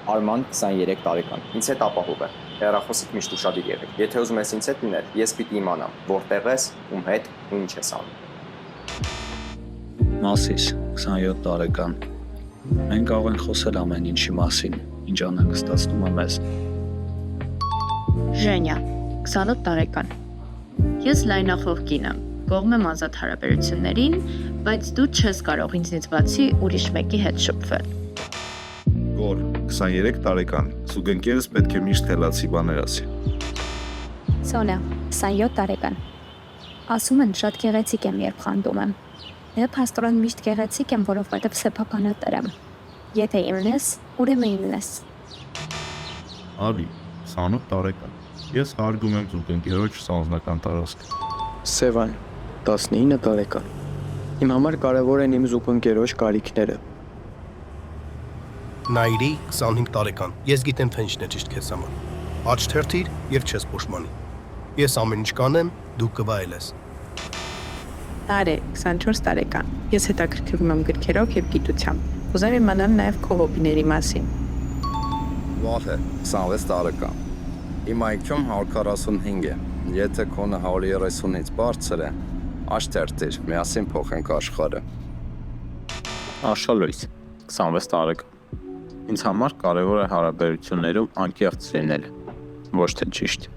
Արման 23 տարեկան։ Ինձ հետ ապահով է։ Հեռախոսիդ միշտ ուշադիր եղեք։ Եթե ուզում ես ինձ հետ լինել, ես պիտի իմանամ, որտեղ ես, ում հետ ու ինչ ես անում։ Մասիս 27 տարեկան։ Մենք կարող ենք խոսել ամեն ինչի մասին, ինչ անհանգստացնում է մեզ։ Ժենյա 28 տարեկան։ Ես լայնախոհ կին եմ, կողմ եմ ազատ հարաբերություններին, բայց դու չես կարող ինձնից բացի ուրիշ մեկի հետ շփվել։ Գոր 23 տարեկան, զուգընկերս պետք է միշտ խելացի բաներ ասի։ Սոնա 27 տարեկան։ Ասում են շատ գեղեցիկ եմ, երբ խանդում եմ։ Եվ հաստորեն միշտ գեղեցիկ եմ, որովհետև սեփականատեր եմ։ Եթե իմն ես, ուրեմն իմն ես։ Արի 28 տարեկան։ Ես հարգում եմ զուգընկերոջ անձնական տարածքը։ Սևան 19 տարեկան։ Իմ համար կարևոր են իմ զուգընկերոջ կարիքները։ Նայիրի 25 տարեկան։ Ես գիտեմ թե ինչն է ճիշտ քեզ համար։ Աջ թերթիր եւ չես փոշմանի։ Ես ամեն ինչ կանեմ, դու կվայելես։ Տարե 24 տարեկան։ Ես հետաքրքրվում եմ գրքերով եւ գիտությամբ։ Ուզում եմ իմանալ նաեւ քո հոբիների մասին։ Վահե 26 տարեկան։ Իմ IQ-ն 145 է։ Եթե քոնը 130-ից բարձր է, աջ թերթիր, միասին փոխենք աշխարհը։ Արշալույս 26 տարեկան։ Ինձ համար կարևոր է հարաբերություններում անկեղծ լինելը, ոչ թե ճիշտ։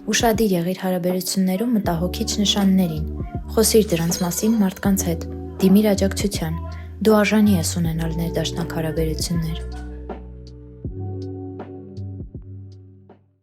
Ուշադիր եղիր հարաբերություններում մտահոգիչ նշաններին։ Խոսիր դրանց մասին մարդկանց հետ։ Դիմիր աջակցության։ Դու արժանի ես ունենալ ներդաշնակ հարաբերություններ։